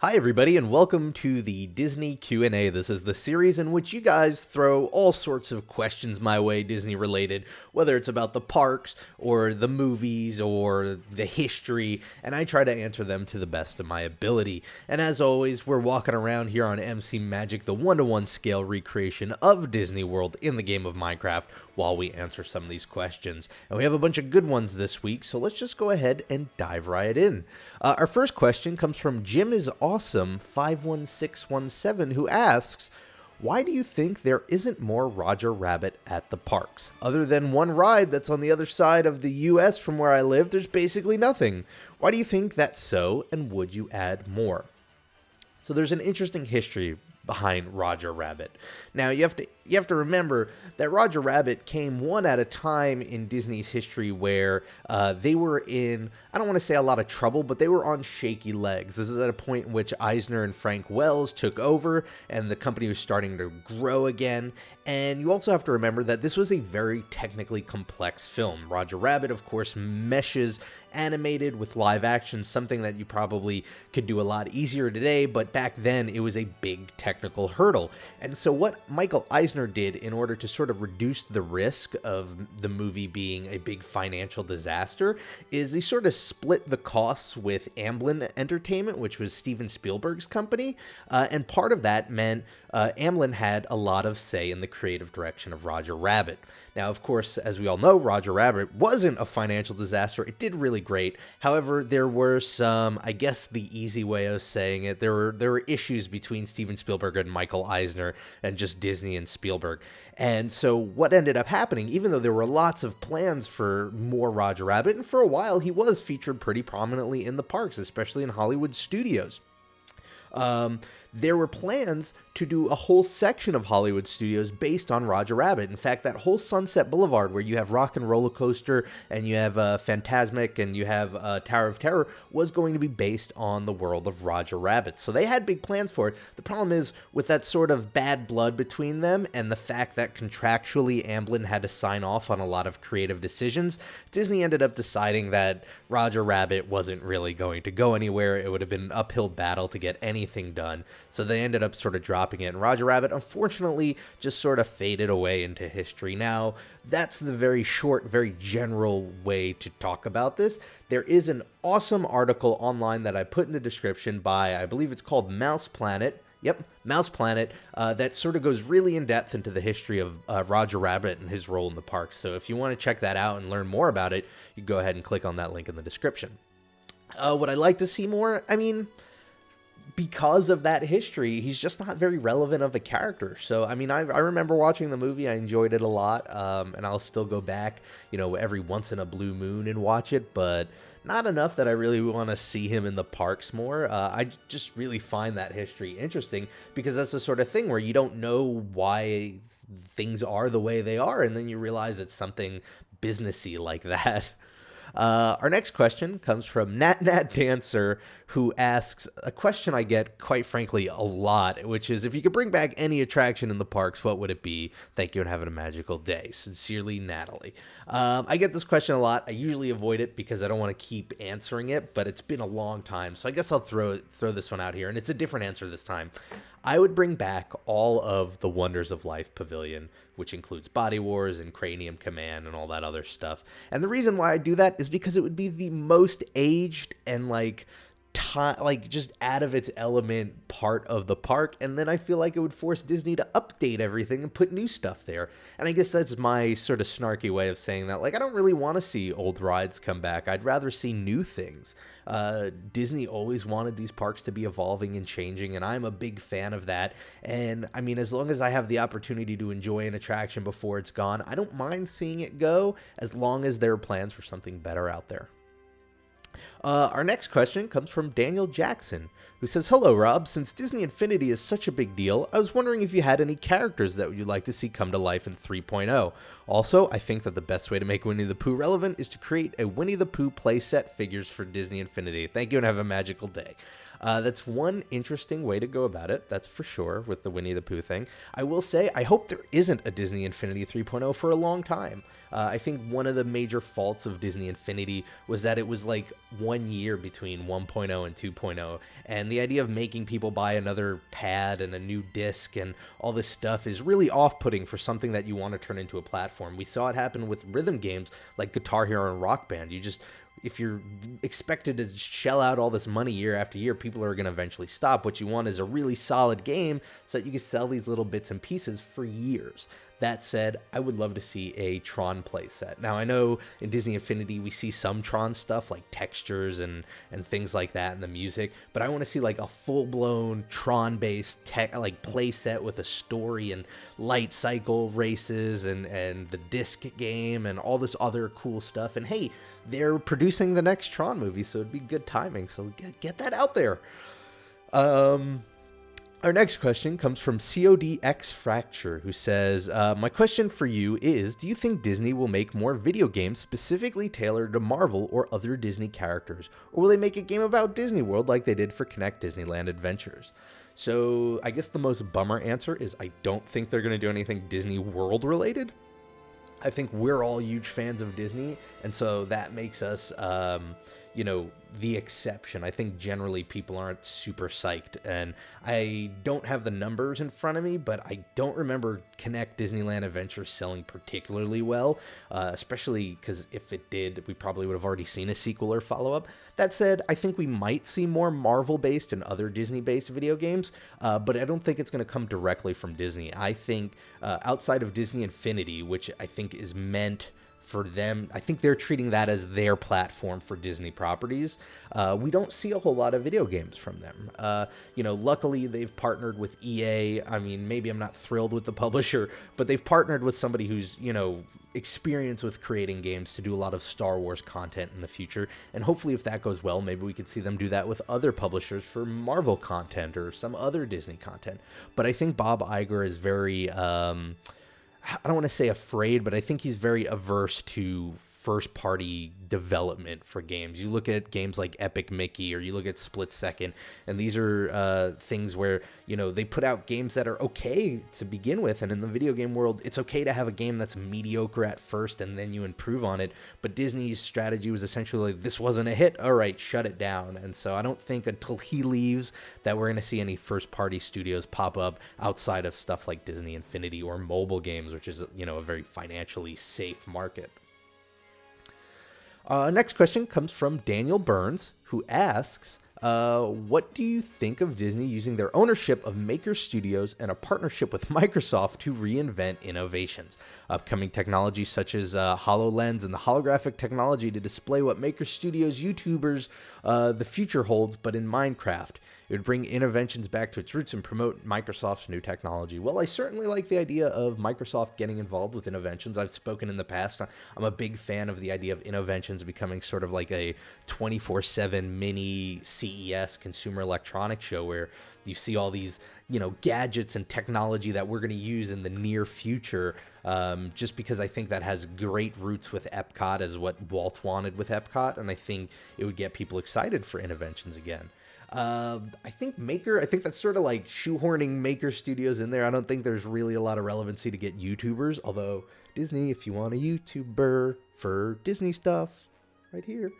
Hi everybody and welcome to the Disney Q&A. This is the series in which you guys throw all sorts of questions my way, Disney related, whether it's about the parks or the movies or the history, and I try to answer them to the best of my ability. And as always, we're walking around here on MC Magic, the 1-to-1 scale recreation of Disney World in the game of Minecraft, while we answer some of these questions. And we have a bunch of good ones this week, so let's just go ahead and dive right in. Our first question comes from Jim is Awesome 51617, who asks, why do you think there isn't more Roger Rabbit at the parks? Other than one ride that's on the other side of the US from where I live, there's basically nothing. Why do you think that's so, and would you add more? So there's an interesting history behind Roger Rabbit. Now you have to remember that Roger Rabbit came one at a time in Disney's history where they were in, I don't want to say a lot of trouble, but they were on shaky legs. This is at a point in which Eisner and Frank Wells took over and the company was starting to grow again. And you also have to remember that this was a very technically complex film. Roger Rabbit, of course, meshes animated with live action, something that you probably could do a lot easier today, but back then it was a big technical hurdle. And so what Michael Eisner did in order to sort of reduce the risk of the movie being a big financial disaster is he sort of split the costs with Amblin Entertainment, which was Steven Spielberg's company, and part of that meant Amblin had a lot of say in the creative direction of Roger Rabbit. Now, of course, as we all know, Roger Rabbit wasn't a financial disaster. It did really great. However, there were some, I guess the easy way of saying it, there were issues between Steven Spielberg and Michael Eisner and just Disney and Spielberg. And so what ended up happening, even though there were lots of plans for more Roger Rabbit, and for a while he was featured pretty prominently in the parks, especially in Hollywood studios. There were plans to do a whole section of Hollywood studios based on Roger Rabbit. In fact, that whole Sunset Boulevard where you have Rock and Roller Coaster and you have Fantasmic and you have Tower of Terror was going to be based on the world of Roger Rabbit. So they had big plans for it. The problem is with that sort of bad blood between them and the fact that contractually Amblin had to sign off on a lot of creative decisions, Disney ended up deciding that Roger Rabbit wasn't really going to go anywhere. It would have been an uphill battle to get anything done. So they ended up sort of dropping it. And Roger Rabbit, unfortunately, just sort of faded away into history. Now, that's the very short, very general way to talk about this. There is an awesome article online that I put in the description by, I believe it's called Mouse Planet. Yep, Mouse Planet, that sort of goes really in depth into the history of Roger Rabbit and his role in the parks. So if you want to check that out and learn more about it, you go ahead and click on that link in the description. Would I like to see more? I mean, because of that history, he's just not very relevant of a character. So, I mean, I remember watching the movie. I enjoyed it a lot, and I'll still go back, every once in a blue moon and watch it, but not enough that I really want to see him in the parks more. I just really find that history interesting because that's the sort of thing where you don't know why things are the way they are, and then you realize it's something businessy like that. Our next question comes from Nat Dancer, who asks a question I get, quite frankly, a lot, which is, if you could bring back any attraction in the parks, what would it be? Thank you and have a magical day. Sincerely, Natalie. I get this question a lot. I usually avoid it because I don't want to keep answering it, but it's been a long time, so I guess I'll throw this one out here, and it's a different answer this time. I would bring back all of the Wonders of Life Pavilion, which includes Body Wars and Cranium Command and all that other stuff. And the reason why I do that is because it would be the most aged and just out of its element part of the park, and then I feel like it would force Disney to update everything and put new stuff there. And I guess that's my sort of snarky way of saying that. I don't really want to see old rides come back. I'd rather see new things. Disney always wanted these parks to be evolving and changing, and I'm a big fan of that. And I mean, as long as I have the opportunity to enjoy an attraction before it's gone, I don't mind seeing it go, as long as there are plans for something better out there. Our next question comes from Daniel Jackson, who says, hello, Rob. Since Disney Infinity is such a big deal, I was wondering if you had any characters that you'd like to see come to life in 3.0. Also, I think that the best way to make Winnie the Pooh relevant is to create a Winnie the Pooh playset figures for Disney Infinity. Thank you and have a magical day. That's one interesting way to go about it, that's for sure, with the Winnie the Pooh thing. I will say, I hope there isn't a Disney Infinity 3.0 for a long time. I think one of the major faults of Disney Infinity was that it was like 1 year between 1.0 and 2.0, and the idea of making people buy another pad and a new disc and all this stuff is really off-putting for something that you want to turn into a platform. We saw it happen with rhythm games like Guitar Hero and Rock Band. If you're expected to shell out all this money year after year, people are going to eventually stop. What you want is a really solid game so that you can sell these little bits and pieces for years. That said, I would love to see a Tron playset. Now, I know in Disney Infinity we see some Tron stuff like textures and things like that in the music, but I want to see like a full-blown Tron-based playset with a story and light cycle races and the disc game and all this other cool stuff. And hey, they're producing the next Tron movie, so it'd be good timing. So get that out there. Our next question comes from CODX Fracture, who says, my question for you is, do you think Disney will make more video games specifically tailored to Marvel or other Disney characters? Or will they make a game about Disney World like they did for Connect Disneyland Adventures? So I guess the most bummer answer is I don't think they're going to do anything Disney World related. I think we're all huge fans of Disney, and so that makes us, the exception. I think generally people aren't super psyched, and I don't have the numbers in front of me, but I don't remember Connect Disneyland Adventures selling particularly well, especially because if it did, we probably would have already seen a sequel or follow-up. That said, I think we might see more Marvel-based and other Disney-based video games, but I don't think it's going to come directly from Disney. I think outside of Disney Infinity, which I think is meant for them, I think they're treating that as their platform for Disney properties. We don't see a whole lot of video games from them. Luckily they've partnered with EA. I mean, maybe I'm not thrilled with the publisher, but they've partnered with somebody who's, experienced with creating games to do a lot of Star Wars content in the future. And hopefully if that goes well, maybe we could see them do that with other publishers for Marvel content or some other Disney content. But I think Bob Iger is very, I don't want to say afraid, but I think he's very averse to first-party development for games. You look at games like Epic Mickey, or you look at Split Second, and these are things where, they put out games that are okay to begin with, and in the video game world, it's okay to have a game that's mediocre at first, and then you improve on it, but Disney's strategy was essentially like, this wasn't a hit, all right, shut it down. And so I don't think until he leaves that we're going to see any first-party studios pop up outside of stuff like Disney Infinity or mobile games, which is, a very financially safe market. Next question comes from Daniel Burns, who asks, what do you think of Disney using their ownership of Maker Studios and a partnership with Microsoft to reinvent innovations? Upcoming technologies such as HoloLens and the holographic technology to display what Maker Studios YouTubers the future holds, but in Minecraft. It would bring innovations back to its roots and promote Microsoft's new technology. Well, I certainly like the idea of Microsoft getting involved with innovations. I've spoken in the past. I'm a big fan of the idea of innovations becoming sort of like a 24/7 mini CES consumer electronics show where you see all these, gadgets and technology that we're going to use in the near future, just because I think that has great roots with Epcot as what Walt wanted with Epcot, and I think it would get people excited for innovations again. I think that's sort of like shoehorning Maker Studios in there. I don't think there's really a lot of relevancy to get YouTubers, although Disney, if you want a YouTuber for Disney stuff, right here.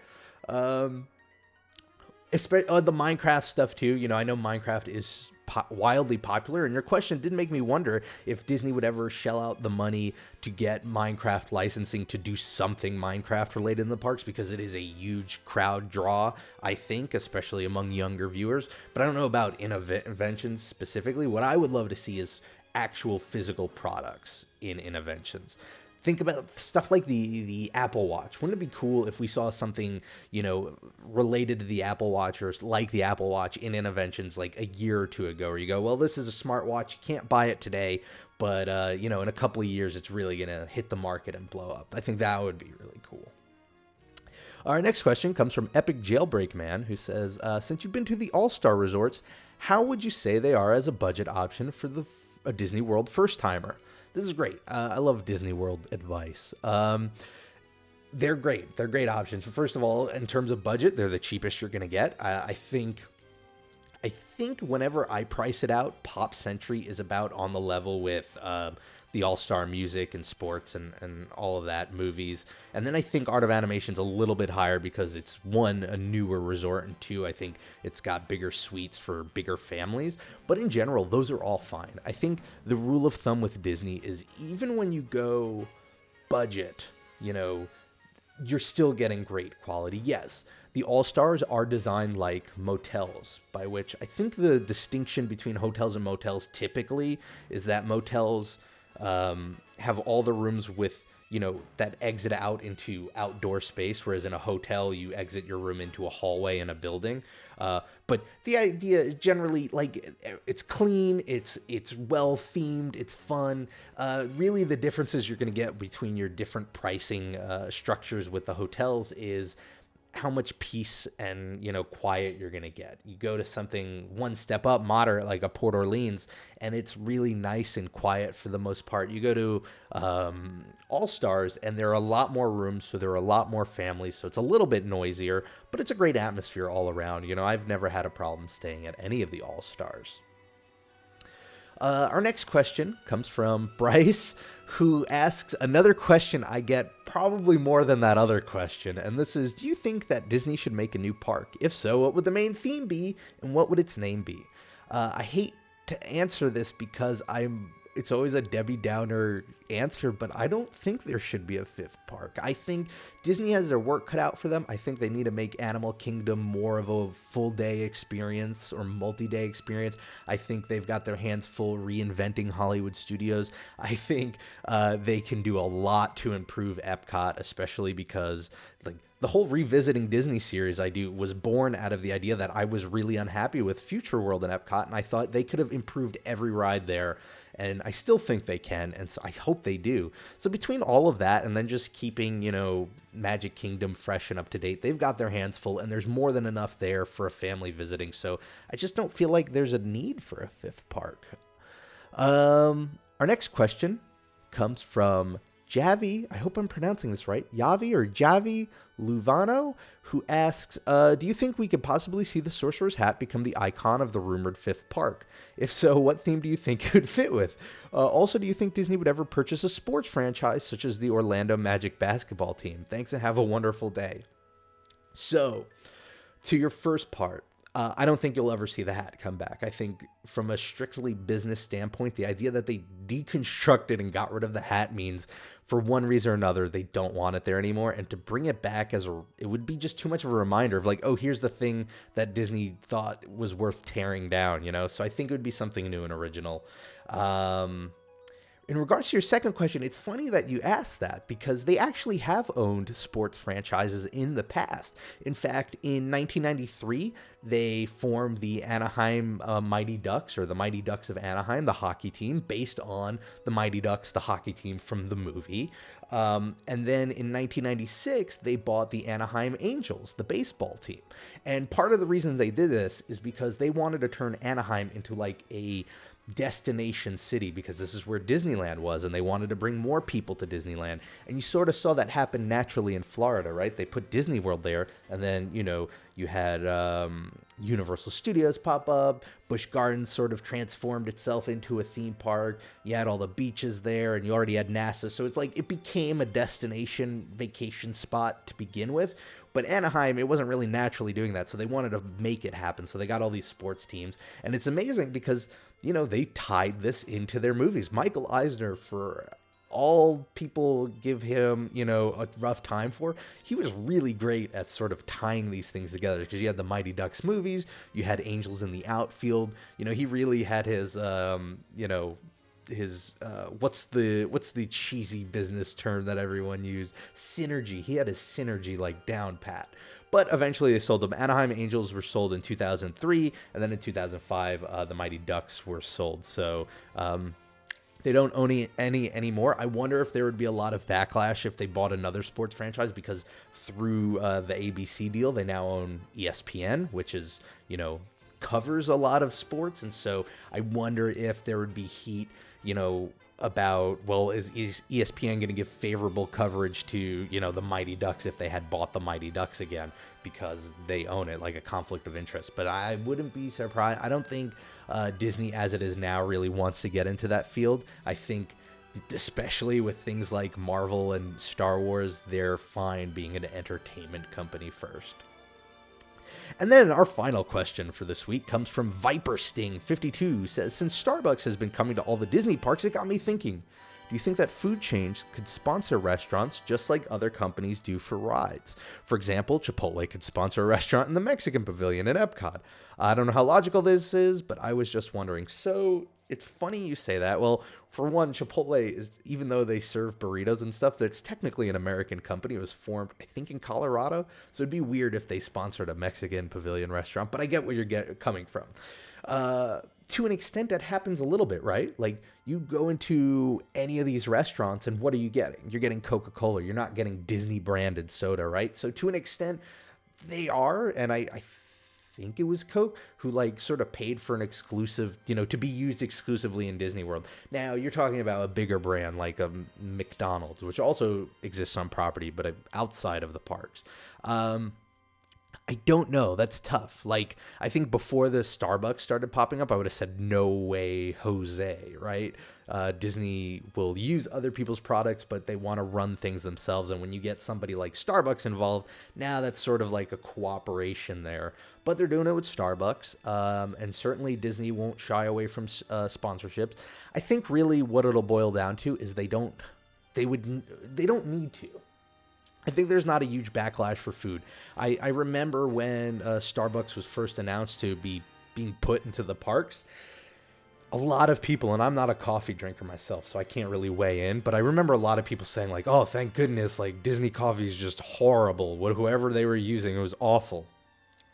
Especially the Minecraft stuff too. I know Minecraft is wildly popular, and your question did make me wonder if Disney would ever shell out the money to get Minecraft licensing to do something Minecraft related in the parks, because it is a huge crowd draw, I think, especially among younger viewers. But I don't know about innovations specifically. What I would love to see is actual physical products in innovations. Think about stuff like the Apple Watch. Wouldn't it be cool if we saw something, related to the Apple Watch or like the Apple Watch in innovations like a year or two ago, where you go, well, this is a smartwatch. You can't buy it today, but, in a couple of years, it's really going to hit the market and blow up. I think that would be really cool. Our next question comes from Epic Jailbreak Man, who says, since you've been to the All-Star Resorts, how would you say they are as a budget option for a Disney World first-timer? This is great. I love Disney World advice. They're great. They're great options. First of all, in terms of budget, they're the cheapest you're going to get. I think I think whenever I price it out, Pop Century is about on the level with the All-Star music and sports and all of that, movies. And then I think Art of Animation's a little bit higher because it's, one, a newer resort, and two, I think it's got bigger suites for bigger families. But in general, those are all fine. I think the rule of thumb with Disney is even when you go budget, you know, you're still getting great quality. Yes, the All-Stars are designed like motels, by which I think the distinction between hotels and motels typically is that motels have all the rooms with, you know, that exit out into outdoor space, whereas in a hotel, you exit your room into a hallway in a building. But the idea is generally, like, it's clean, it's well themed, it's fun. Really, the differences you're going to get between your different pricing structures with the hotels is how much peace and, you know, quiet you're going to get. You go to something one step up, moderate, like a Port Orleans, and it's really nice and quiet for the most part. You go to All Stars, and there are a lot more rooms, so there are a lot more families, so it's a little bit noisier, but it's a great atmosphere all around. You know, I've never had a problem staying at any of the All Stars. Our next question comes from Bryce, who asks another question I get probably more than that other question. And this is, do you think that Disney should make a new park? If so, what would the main theme be and what would its name be? I hate to answer this because it's always a Debbie Downer answer, but I don't think there should be a fifth park. I think Disney has their work cut out for them. I think they need to make Animal Kingdom more of a full day experience or multi-day experience. I think they've got their hands full reinventing Hollywood Studios. I think they can do a lot to improve Epcot, especially because, like, the whole Revisiting Disney series I do was born out of the idea that I was really unhappy with Future World and Epcot, and I thought they could have improved every ride there, and I still think they can, and so I hope they do. So between all of that and then just keeping, you know, Magic Kingdom fresh and up to date, they've got their hands full, and there's more than enough there for a family visiting, so I just don't feel like there's a need for a fifth park. Our next question comes from Javi, I hope I'm pronouncing this right, Yavi or Javi Luvano, who asks, do you think we could possibly see the Sorcerer's Hat become the icon of the rumored fifth park? If so, what theme do you think it would fit with? Also, do you think Disney would ever purchase a sports franchise such as the Orlando Magic basketball team? Thanks and have a wonderful day. So, to your first part, I don't think you'll ever see the hat come back. I think from a strictly business standpoint, the idea that they deconstructed and got rid of the hat means for one reason or another, they don't want it there anymore. And to bring it back it would be just too much of a reminder of like, oh, here's the thing that Disney thought was worth tearing down, you know? So I think it would be something new and original. In regards to your second question, it's funny that you asked that because they actually have owned sports franchises in the past. In fact, in 1993, they formed the Anaheim Mighty Ducks, or the Mighty Ducks of Anaheim, the hockey team, based on the Mighty Ducks, the hockey team from the movie. And then in 1996, they bought the Anaheim Angels, the baseball team. And part of the reason they did this is because they wanted to turn Anaheim into like a destination city, because this is where Disneyland was, and they wanted to bring more people to Disneyland. And you sort of saw that happen naturally in Florida, right? They put Disney World there, and then, you know, you had Universal Studios pop up. Busch Gardens sort of transformed itself into a theme park. You had all the beaches there, and you already had NASA. So it's like it became a destination vacation spot to begin with. But Anaheim, it wasn't really naturally doing that, so they wanted to make it happen. So they got all these sports teams. And it's amazing because, you know, they tied this into their movies. Michael Eisner, for all people give him, you know, a rough time for, he was really great at sort of tying these things together, because you had the Mighty Ducks movies, you had Angels in the Outfield, you know, he really had his, you know, his what's the cheesy business term that everyone used? Synergy. He had his synergy like down pat. But eventually they sold them. Anaheim Angels were sold in 2003, and then in 2005 the Mighty Ducks were sold. So they don't own any anymore. I wonder if there would be a lot of backlash if they bought another sports franchise, because through the ABC deal they now own ESPN, which is, you know, covers a lot of sports. And so I wonder if there would be heat about, well, is ESPN going to give favorable coverage to, the Mighty Ducks if they had bought the Mighty Ducks again because they own it, like a conflict of interest. But I wouldn't be surprised. I don't think Disney, as it is now, really wants to get into that field. I think, especially with things like Marvel and Star Wars, they're fine being an entertainment company first. And then our final question for this week comes from Viper Sting 52. Says, since Starbucks has been coming to all the Disney parks, it got me thinking, do you think that food chains could sponsor restaurants just like other companies do for rides? For example, Chipotle could sponsor a restaurant in the Mexican Pavilion at Epcot. I don't know how logical this is, but I was just wondering. So it's funny you say that. Well, for one, Chipotle is, even though they serve burritos and stuff, that's technically an American company. It was formed, I think, in Colorado. So it'd be weird if they sponsored a Mexican Pavilion restaurant, but I get where you're coming from. To an extent, that happens a little bit, right? Like, you go into any of these restaurants, and what are you getting? You're getting Coca-Cola. You're not getting Disney-branded soda, right? So to an extent, they are, and I think it was Coke who, like, sort of paid for an exclusive, to be used exclusively in Disney World. Now, you're talking about a bigger brand like a McDonald's, which also exists on property, but outside of the parks. I don't know. That's tough. Like, I think before the Starbucks started popping up, I would have said, no way, Jose, right? Disney will use other people's products, but they want to run things themselves. And when you get somebody like Starbucks involved, now that's sort of like a cooperation there. But they're doing it with Starbucks. And certainly Disney won't shy away from sponsorships. I think really what it'll boil down to is they don't need to. I think there's not a huge backlash for food. I remember when Starbucks was first announced to be being put into the parks, a lot of people, and I'm not a coffee drinker myself, so I can't really weigh in, but I remember a lot of people saying like, oh, thank goodness, like Disney coffee is just horrible. Whoever they were using, it was awful.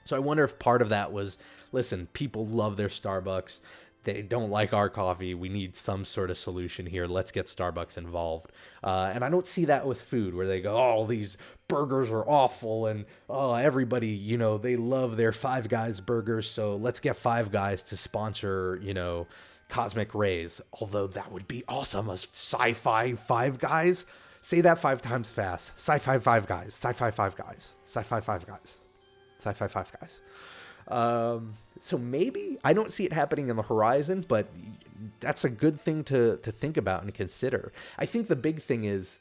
So I wonder if part of that was, listen, people love their Starbucks. They don't like our coffee. We need some sort of solution here. Let's get Starbucks involved. And I don't see that with food where they go, oh, these burgers are awful. And, oh, everybody, they love their Five Guys burgers. So let's get Five Guys to sponsor, Cosmic Rays. Although that would be awesome. A sci-fi Five Guys. Say that 5 times fast. Sci-fi Five Guys. Sci-fi Five Guys. Sci-fi Five Guys. Sci-fi Five Guys. So maybe I don't see it happening in the horizon, but that's a good thing to think about and consider. I think the big thing is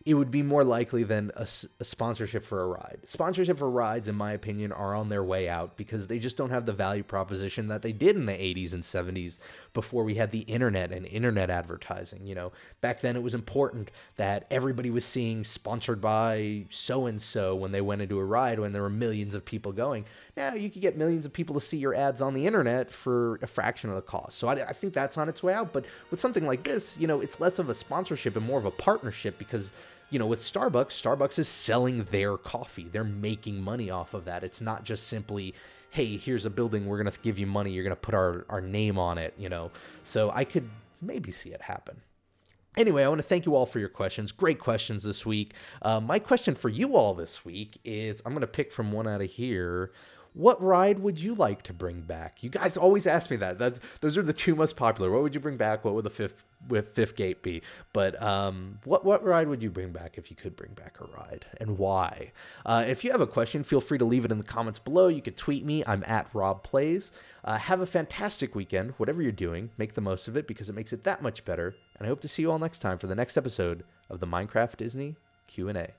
it would be more likely than a sponsorship for a ride. Sponsorship for rides, in my opinion, are on their way out because they just don't have the value proposition that they did in the 80s and 70s before we had the internet and internet advertising. Back then it was important that everybody was seeing sponsored by so-and-so when they went into a ride when there were millions of people going. Now you could get millions of people to see your ads on the internet for a fraction of the cost. So I think that's on its way out. But with something like this, it's less of a sponsorship and more of a partnership because with Starbucks is selling their coffee. They're making money off of that. It's not just simply, hey, here's a building, we're going to give you money, you're going to put our name on it, So I could maybe see it happen. Anyway, I want to thank you all for your questions. Great questions this week. My question for you all this week is, I'm going to pick from one out of here. What ride would you like to bring back? You guys always ask me that. Those are the 2 most popular. What would you bring back? What would the fifth gate be? But what ride would you bring back if you could bring back a ride, and why? If you have a question, feel free to leave it in the comments below. You can tweet me. I'm at RobPlays. Have a fantastic weekend. Whatever you're doing, make the most of it because it makes it that much better. And I hope to see you all next time for the next episode of the Minecraft Disney Q&A.